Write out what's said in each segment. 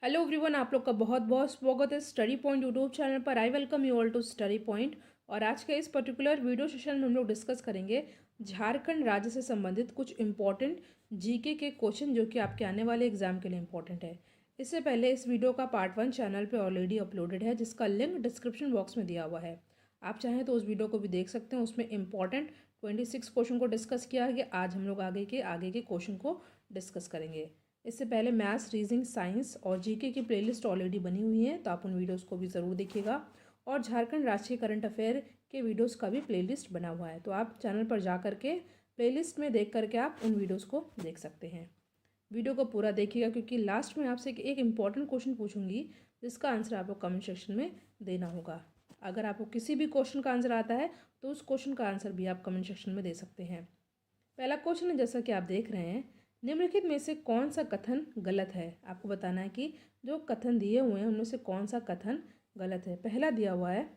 Hello everyone, आप लोग का बहुत बहुत स्वागत है स्टडी पॉइंट यूट्यूब चैनल पर। I welcome you all to study point. और आज के इस पर्टिकुलर वीडियो सेशन में हम लोग डिस्कस करेंगे झारखंड राज्य से संबंधित कुछ इंपॉर्टेंट जीके के क्वेश्चन जो कि आपके आने वाले एग्जाम के लिए इंपॉर्टेंट है। इससे पहले इस वीडियो का पार्ट 1 चैनल पर ऑलरेडी अपलोडेड है, जिसका लिंक डिस्क्रिप्शन बॉक्स में दिया हुआ है। आप चाहें तो उस वीडियो को भी देख सकते हैं। उसमें इंपॉर्टेंट 26 क्वेश्चन को डिस्कस किया है। आज हम लोग आगे के क्वेश्चन को डिस्कस करेंगे। इससे पहले मैथ्स, रीजनिंग, साइंस और जीके की प्लेलिस्ट ऑलरेडी बनी हुई है, तो आप उन वीडियोस को भी ज़रूर देखिएगा। और झारखंड राष्ट्रीय करंट अफेयर के वीडियोस का भी प्लेलिस्ट बना हुआ है, तो आप चैनल पर जा करके प्लेलिस्ट में देख करके आप उन वीडियोस को देख सकते हैं। वीडियो को पूरा देखिएगा, क्योंकि लास्ट में आपसे एक इंपॉर्टेंट क्वेश्चन पूछूंगी, जिसका आंसर आपको कमेंट सेक्शन में देना होगा। अगर आपको किसी भी क्वेश्चन का आंसर आता है तो उस क्वेश्चन का आंसर भी आप कमेंट सेक्शन में दे सकते हैं। पहला क्वेश्चन है, जैसा कि आप देख रहे हैं, निम्नलिखित में से कौन सा कथन गलत है। आपको बताना है कि जो कथन दिए हुए हैं उनमें से कौन सा कथन गलत है। पहला दिया हुआ है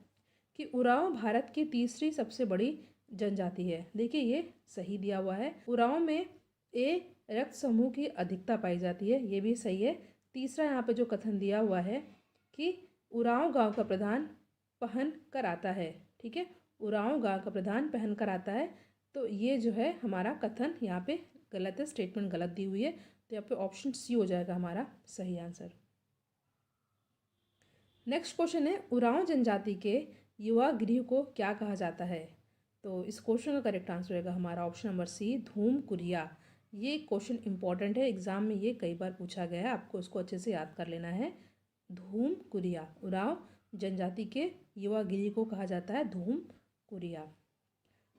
कि उरांव भारत की तीसरी सबसे बड़ी जनजाति है। देखिए, ये सही दिया हुआ है। उरांव में ए रक्त समूह की अधिकता पाई जाती है, ये भी सही है। तीसरा यहाँ पे जो कथन दिया हुआ है कि उरांव गांव का प्रधान पहन कर आता है। ठीक है, उरांव गांव का प्रधान पहन कर आता है, तो ये जो है हमारा कथन यहाँ पे गलत है, स्टेटमेंट गलत दी हुई है। तो यहाँ पे ऑप्शन सी हो जाएगा हमारा सही आंसर। नेक्स्ट क्वेश्चन है, उरांव जनजाति के युवा गृह को क्या कहा जाता है। तो इस क्वेश्चन का करेक्ट आंसर होगा हमारा ऑप्शन नंबर सी, धूम कुरिया। ये क्वेश्चन इंपॉर्टेंट है, एग्जाम में ये कई बार पूछा गया है, आपको इसको अच्छे से याद कर लेना है। धूम कुरिया, उरांव जनजाति के युवा गृह को कहा जाता है धूम कुरिया।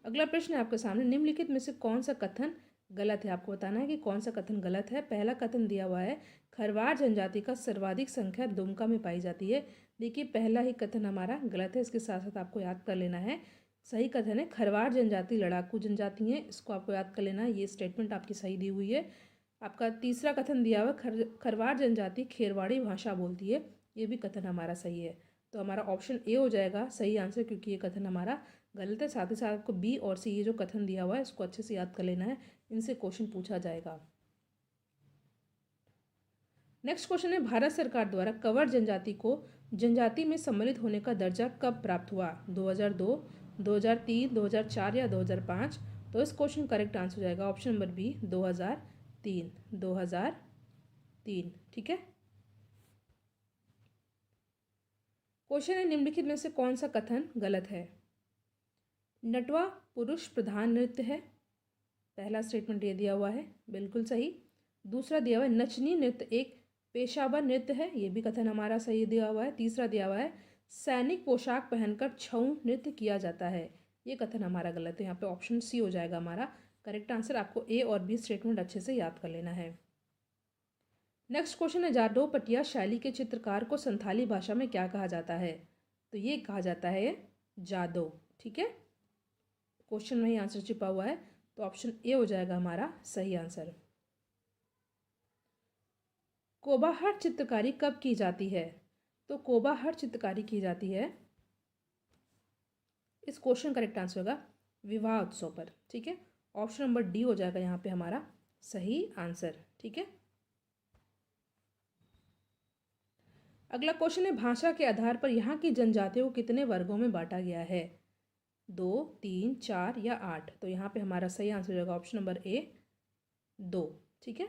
अगला प्रश्न है आपके सामने, निम्नलिखित में से कौन सा कथन गलत है। आपको बताना है कि कौन सा कथन गलत है। पहला कथन दिया हुआ है, खरवार जनजाति का सर्वाधिक संख्या दुमका में पाई जाती है। देखिए, पहला ही कथन हमारा गलत है, इसके साथ साथ आपको याद कर लेना है। सही कथन है, खरवार जनजाति लड़ाकू जनजाति है, इसको आपको याद कर लेना है। ये स्टेटमेंट आपकी सही दी हुई है। आपका तीसरा कथन दिया हुआ, खरवार जनजाति खेरवाड़ी भाषा बोलती है, ये भी कथन हमारा सही है। तो हमारा ऑप्शन ए हो जाएगा सही आंसर, क्योंकि ये कथन हमारा गलत है। साथ ही साथ आपको बी और सी, ये जो कथन दिया हुआ है, इसको अच्छे से याद कर लेना है, इनसे क्वेश्चन पूछा जाएगा। नेक्स्ट क्वेश्चन है, भारत सरकार द्वारा कंवर जनजाति को जनजाति में सम्मिलित होने का दर्जा कब प्राप्त हुआ। 2002, 2003, 2004 या 2005। तो इस क्वेश्चन करेक्ट आंसर हो जाएगा ऑप्शन नंबर बी, 2003। 2003, ठीक है। क्वेश्चन है, निम्नलिखित में से कौन सा कथन गलत है। नटवा पुरुष प्रधान नृत्य है, पहला स्टेटमेंट ये दिया हुआ है, बिल्कुल सही। दूसरा दिया हुआ है, नचनी नृत्य एक पेशावर नृत्य है, ये भी कथन हमारा सही दिया हुआ है। तीसरा दिया हुआ है, सैनिक पोशाक पहनकर छऊ नृत्य किया जाता है, ये कथन हमारा गलत है। यहाँ पे ऑप्शन सी हो जाएगा हमारा करेक्ट आंसर। आपको ए और बी स्टेटमेंट अच्छे से याद कर लेना है। नेक्स्ट क्वेश्चन है, जाडो पटिया शैली के चित्रकार को संथाली भाषा में क्या कहा जाता है। तो ये कहा जाता है जादो, ठीक है। क्वेश्चन में ही आंसर छिपा हुआ है, तो ऑप्शन ए हो जाएगा हमारा सही आंसर। कोबाहट चित्रकारी कब की जाती है। तो कोबाहट चित्रकारी की जाती है, इस क्वेश्चन करेक्ट आंसर होगा विवाह उत्सव पर, ठीक है। ऑप्शन नंबर डी हो जाएगा यहाँ पे हमारा सही आंसर, ठीक है। अगला क्वेश्चन है, भाषा के आधार पर यहाँ की जनजातियों को कितने वर्गों में बांटा गया है। 2, 3, 4 या 8। तो यहाँ पे हमारा सही आंसर हो जाएगा ऑप्शन नंबर ए, 2, ठीक है।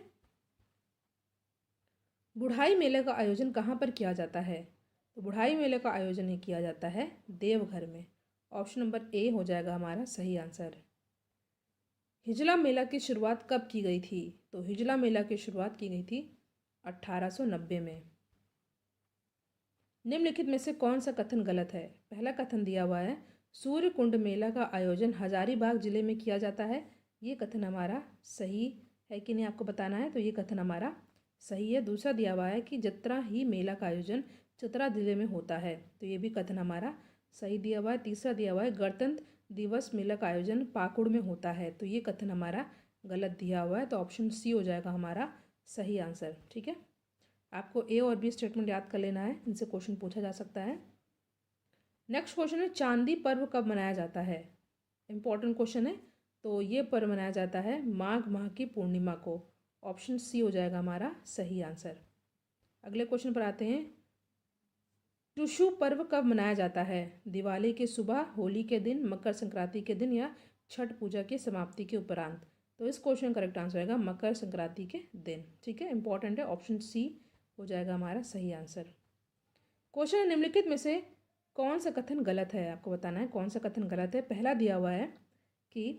बुढ़ाई मेले का आयोजन कहाँ पर किया जाता है। तो बुढ़ाई मेले का आयोजन ही किया जाता है देवघर में। ऑप्शन नंबर ए हो जाएगा हमारा सही आंसर। हिजला मेला की शुरुआत कब की गई थी। तो हिजला मेला की शुरुआत की गई थी 1890 में। निम्नलिखित में से कौन सा कथन गलत है। पहला कथन दिया हुआ है, सूर्य कुंड मेला का आयोजन हजारीबाग जिले में किया जाता है, ये कथन हमारा सही है कि नहीं आपको बताना है। तो ये कथन हमारा सही है। दूसरा दिया हुआ है कि जत्रा ही मेला का आयोजन चतरा जिले में होता है, तो ये भी कथन हमारा सही दिया हुआ है। तीसरा दिया हुआ है, गणतंत्र दिवस मेला का आयोजन पाकुड़ में होता है, तो ये कथन हमारा गलत दिया हुआ है। तो ऑप्शन सी हो जाएगा हमारा सही आंसर, ठीक है। आपको ए और बी स्टेटमेंट याद कर लेना है, इनसे क्वेश्चन पूछा जा सकता है। नेक्स्ट क्वेश्चन है, चांदी पर्व कब मनाया जाता है। इंपॉर्टेंट क्वेश्चन है। तो ये पर्व मनाया जाता है माघ माह की पूर्णिमा को। ऑप्शन सी हो जाएगा हमारा सही आंसर। अगले क्वेश्चन पर आते हैं। टुसु पर्व कब मनाया जाता है? दिवाली की सुबह, होली के दिन, मकर संक्रांति के दिन या छठ पूजा की समाप्ति के उपरांत? तो इस क्वेश्चन का करेक्ट आंसर होगा मकर संक्रांति के दिन। ठीक है, इंपॉर्टेंट है, ऑप्शन सी हो जाएगा हमारा सही आंसर। क्वेश्चन निम्नलिखित में से कौन सा कथन गलत है? आपको बताना है कौन सा कथन गलत है। पहला दिया हुआ है कि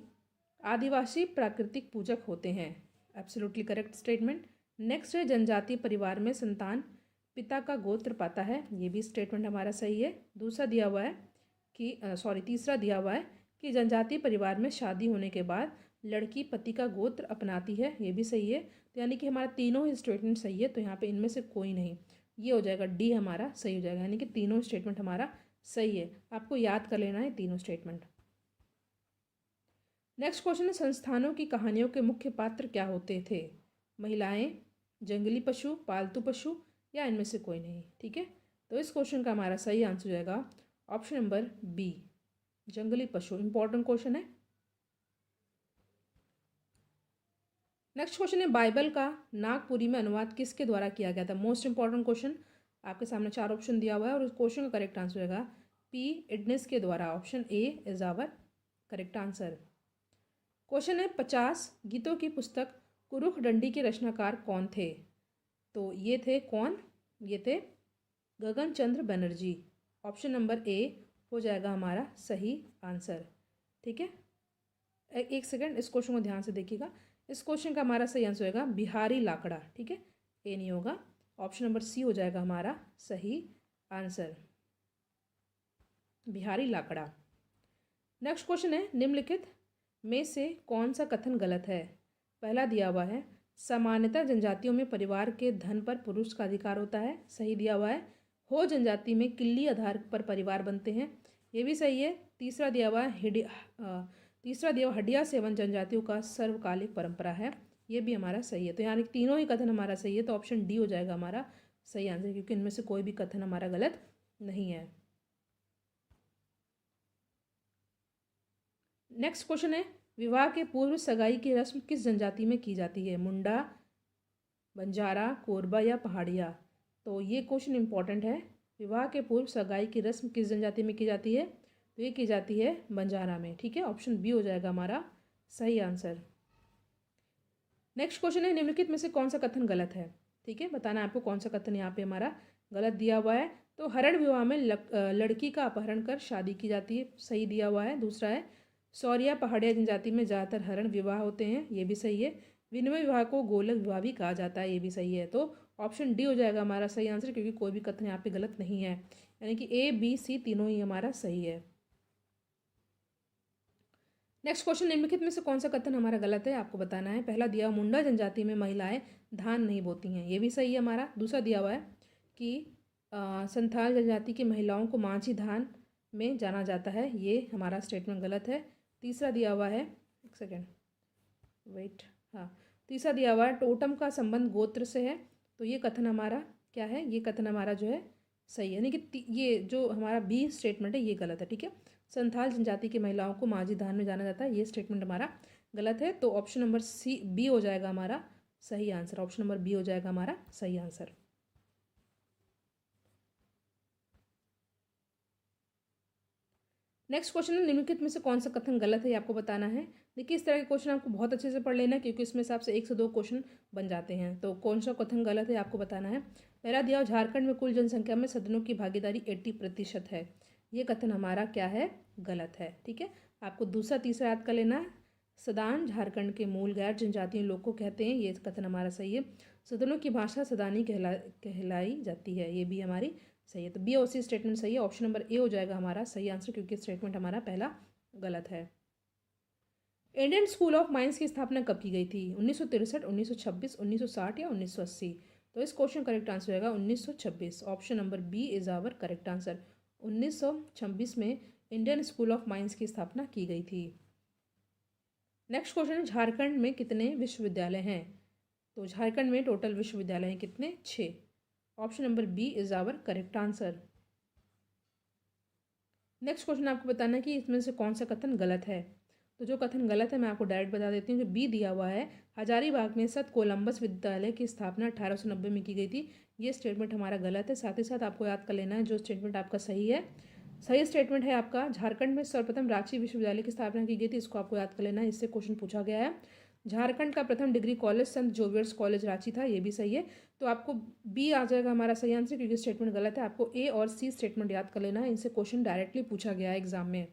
आदिवासी प्राकृतिक पूजक होते हैं, एब्सोल्युटली करेक्ट स्टेटमेंट। नेक्स्ट है जनजातीय परिवार में संतान पिता का गोत्र पाता है, ये भी स्टेटमेंट हमारा सही है। दूसरा दिया हुआ है कि तीसरा दिया हुआ है कि जनजातीय परिवार में शादी होने के बाद लड़की पति का गोत्र अपनाती है, ये भी सही है। तो यानी कि हमारा तीनों ही स्टेटमेंट सही है, तो यहाँ पे इनमें से कोई नहीं, ये हो जाएगा डी हमारा सही हो जाएगा, यानी कि तीनों स्टेटमेंट हमारा सही है। आपको याद कर लेना है तीनों स्टेटमेंट। नेक्स्ट क्वेश्चन है, संस्थानों की कहानियों के मुख्य पात्र क्या होते थे? महिलाएं, जंगली पशु, पालतू पशु या इनमें से कोई नहीं। ठीक है, तो इस क्वेश्चन का हमारा सही आंसर हो जाएगा ऑप्शन नंबर बी, जंगली पशु। इंपॉर्टेंट क्वेश्चन है। नेक्स्ट क्वेश्चन है, बाइबल का नागपुरी में अनुवाद किसके द्वारा किया गया था? Most important question. आपके सामने 4 ऑप्शन दिया हुआ है और उस क्वेश्चन का करेक्ट आंसर होगा पी इडनेस के द्वारा। Option A is our correct answer. Question है, 50 गीतों की पुस्तक कुरुख डंडी के रचनाकार कौन थे? तो ये थे कौन? ये थे गगन चंद्र बनर्जी। ऑप्शन नंबर ए हो जाएगा हमारा सही आंसर। ठीक है, एक सेकेंड, इस क्वेश्चन को ध्यान से देखिएगा। इस क्वेश्चन का हमारा सही आंसर होगा बिहारी लाकड़ा। ठीक है, ए नहीं होगा, ऑप्शन नंबर सी हो जाएगा हमारा सही answer, Bihari Lakra. Next question है, निम्नलिखित में से कौन सा कथन गलत है? पहला दिया हुआ है, सामान्यतः जनजातियों में परिवार के धन पर पुरुष का अधिकार होता है, सही दिया हुआ है। हो जनजाति में किल्ली आधार पर परिवार बनते हैं, ये भी सही है। तीसरा दिया हुआ है हड्डिया सेवन जनजातियों का सर्वकालिक परंपरा है, ये भी हमारा सही है। तो यानी तीनों ही कथन हमारा सही है, तो ऑप्शन डी हो जाएगा हमारा सही आंसर, क्योंकि इनमें से कोई भी कथन हमारा गलत नहीं है। नेक्स्ट क्वेश्चन है, विवाह के पूर्व सगाई की रस्म किस जनजाति में की जाती है? मुंडा, बंजारा, कोरबा या पहाड़िया? तो ये क्वेश्चन इंपॉर्टेंट है। विवाह के पूर्व सगाई की रस्म किस जनजाति में की जाती है? तो ये की जाती है बंजारा में। ठीक है, ऑप्शन बी हो जाएगा हमारा सही आंसर। नेक्स्ट क्वेश्चन है, निम्नलिखित में से कौन सा कथन गलत है? ठीक है, बताना है आपको कौन सा कथन यहाँ पे हमारा गलत दिया हुआ है। तो हरण विवाह में लड़की का अपहरण कर शादी की जाती है, सही दिया हुआ है। दूसरा है, सौरिया पहाड़िया जनजाति में ज़्यादातर हरण विवाह होते हैं, ये भी सही है। विनिमय विवाह को गोलक विवाह भी कहा जाता है, ये भी सही है। तो ऑप्शन डी हो जाएगा हमारा सही आंसर, क्योंकि कोई भी कथन यहाँ पे गलत नहीं है, यानी कि ए बी सी तीनों ही हमारा सही है। नेक्स्ट क्वेश्चन, निम्नलिखित में से कौन सा कथन हमारा गलत है? आपको बताना है। पहला दिया हुआ, मुंडा जनजाति में महिलाएं धान नहीं बोती हैं, ये भी सही है हमारा। दूसरा दिया हुआ है कि संथाल जनजाति की महिलाओं को मांझी धान में जाना जाता है, ये हमारा स्टेटमेंट गलत है। तीसरा दिया हुआ है, एक सेकेंड वेट, हाँ, तीसरा दिया हुआ है टोटम का संबंध गोत्र से है, तो ये कथन हमारा क्या है? ये कथन हमारा जो है सही है, यानी कि ये जो हमारा बी स्टेटमेंट है ये गलत है। ठीक है, संथाल जनजाति की महिलाओं को मांझी धान में जाना जाता है, ये स्टेटमेंट हमारा गलत है। तो ऑप्शन नंबर सी बी हो जाएगा हमारा सही आंसर, ऑप्शन नंबर बी हो जाएगा हमारा सही आंसर। नेक्स्ट क्वेश्चन है, निम्नलिखित में से कौन सा कथन गलत है, ये आपको बताना है। देखिए, इस तरह के क्वेश्चन आपको बहुत अच्छे से पढ़ लेना है, क्योंकि इसमें से आपसे 1 से 2 क्वेश्चन बन जाते हैं। तो कौन सा कथन गलत है आपको बताना है। पहला दिया, झारखंड में कुल जनसंख्या में सदनों की भागीदारी 80% है, ये कथन हमारा क्या है? गलत है। ठीक है, आपको दूसरा तीसरा याद कर लेना है। सदान झारखंड के मूल गैर जनजातीय लोग को कहते हैं, ये कथन हमारा सही है। सदनों की भाषा सदानी कहलाई जाती है, ये भी हमारी सही है। तो बी और सी स्टेटमेंट सही है, ऑप्शन नंबर ए हो जाएगा हमारा सही आंसर, क्योंकि स्टेटमेंट हमारा पहला गलत है। इंडियन स्कूल ऑफ माइंस की स्थापना कब की गई थी? 1963, 1926, 1960 या 1980? तो इस क्वेश्चन करेक्ट आंसर होगा 1926, option number B is our correct answer. 1926 में इंडियन स्कूल ऑफ माइंस की स्थापना की गई थी। नेक्स्ट क्वेश्चन है, झारखंड में कितने विश्वविद्यालय हैं? तो झारखंड में टोटल विश्वविद्यालय हैं कितने? 6, option number B is our correct answer. Next question आपको बताना है कि इसमें से कौन सा कथन गलत है। तो जो कथन गलत है मैं आपको डायरेक्ट बता देती हूँ। जो बी दिया हुआ है, हजारीबाग में संत कोलंबस विद्यालय की स्थापना 1890 में की गई थी। ये स्टेटमेंट हमारा गलत है। साथ ही साथ आपको याद कर लेना है जो स्टेटमेंट आपका सही है। सही स्टेटमेंट है आपका, झारखंड में सर्वप्रथम रांची विश्वविद्यालय की स्थापना की गई थी। इसको आपको याद कर लेना है, इससे क्वेश्चन पूछा गया है। झारखंड का प्रथम डिग्री कॉलेज संत जोवियर्स कॉलेज रांची था, ये भी सही है। तो आपको बी आ जाएगा हमारा सही आंसर, क्योंकि स्टेटमेंट गलत है। आपको ए और सी स्टेटमेंट याद कर लेना है, इनसे क्वेश्चन डायरेक्टली पूछा गया है एग्जाम में।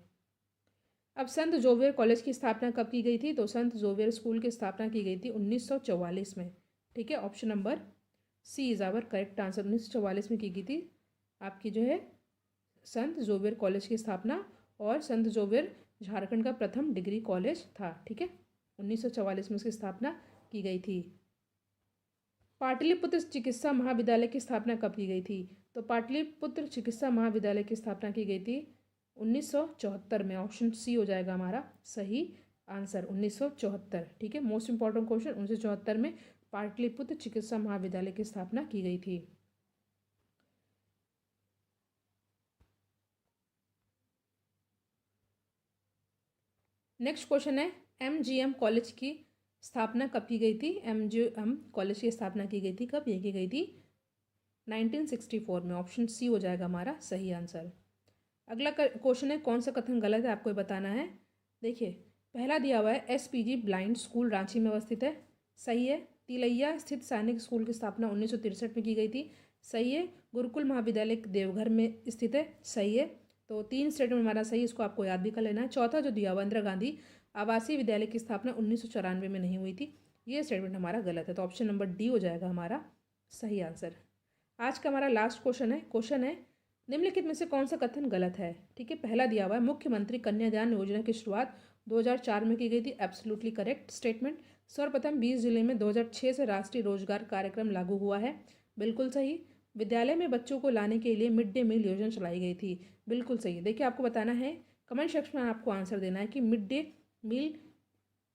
अब संत जोवियर कॉलेज की स्थापना कब की गई थी? तो संत जोवियर स्कूल की स्थापना की गई थी 1944 में। ठीक है, option number C is our correct answer. 1944 में की गई थी आपकी जो है संत जोवियर कॉलेज की स्थापना, और संत जोवियर झारखंड का प्रथम डिग्री कॉलेज था। ठीक है, 1944 में उसकी स्थापना की गई थी। पाटलिपुत्र चिकित्सा महाविद्यालय की स्थापना कब की गई थी? तो पाटलिपुत्र चिकित्सा महाविद्यालय की स्थापना की गई थी 1974 में। ऑप्शन सी हो जाएगा हमारा सही आंसर, 1974। ठीक है, मोस्ट इंपॉर्टेंट क्वेश्चन, 1974 में पाटलिपुत्र चिकित्सा महाविद्यालय की स्थापना की गई थी। नेक्स्ट क्वेश्चन है, MGM कॉलेज की स्थापना कब की गई थी? MGM कॉलेज की स्थापना की गई थी कब? ये की गई थी 1964 में। ऑप्शन सी हो जाएगा हमारा सही आंसर। अगला क्वेश्चन है, कौन सा कथन गलत है आपको बताना है। देखिए, पहला दिया हुआ है SPG ब्लाइंड स्कूल रांची में अवस्थित है, सही है। तिलैया स्थित सैनिक स्कूल की स्थापना 1963 में की गई थी, सही है। गुरुकुल महाविद्यालय देवघर में स्थित है, सही है। तो 3 स्टेटमेंट हमारा सही, इसको आपको याद भी कर लेना है। चौथा जो दिया हुआ इंदिरा गांधी आवासीय विद्यालय की स्थापना 1994 में नहीं हुई थी, ये स्टेटमेंट हमारा गलत है। तो ऑप्शन नंबर डी हो जाएगा हमारा सही आंसर। आज का हमारा लास्ट क्वेश्चन है निम्नलिखित में से कौन सा कथन गलत है? ठीक है, पहला दिया हुआ है मुख्यमंत्री कन्यादान योजना की शुरुआत 2004 में की गई थी, एब्सोल्युटली करेक्ट स्टेटमेंट। सर्वप्रथम 20 जिले में 2006 से राष्ट्रीय रोजगार कार्यक्रम लागू हुआ है, बिल्कुल सही। विद्यालय में बच्चों को लाने के लिए मिड डे मील योजना चलाई गई थी, बिल्कुल सही। देखिए, आपको बताना है, कमेंट सेक्शन में आपको आंसर देना है कि मिड डे मील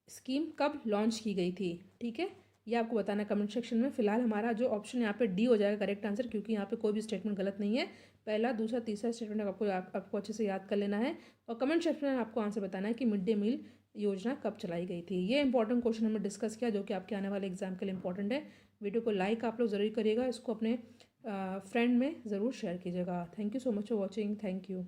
स्कीम कब लॉन्च की गई थी। ठीक है, ये आपको बताना है कमेंट सेक्शन में। फिलहाल हमारा जो ऑप्शन यहाँ पे डी हो जाएगा करेक्ट आंसर, क्योंकि यहाँ पे कोई भी स्टेटमेंट गलत नहीं है। पहला, दूसरा, तीसरा स्टेटमेंट आपको अच्छे से याद कर लेना है, और कमेंट सेक्शन में आपको आंसर बताना है कि मिड डे मील योजना कब चलाई गई थी। ये इंपॉर्टेंट क्वेश्चन हमने डिस्कस किया, जो कि आपके आने वाले एग्जाम के लिए इंपॉर्टेंट है। वीडियो को लाइक आप लोग ज़रूर करिएगा, इसको अपने फ्रेंड में ज़रूर शेयर कीजिएगा। Thank you so much for watching, thank you.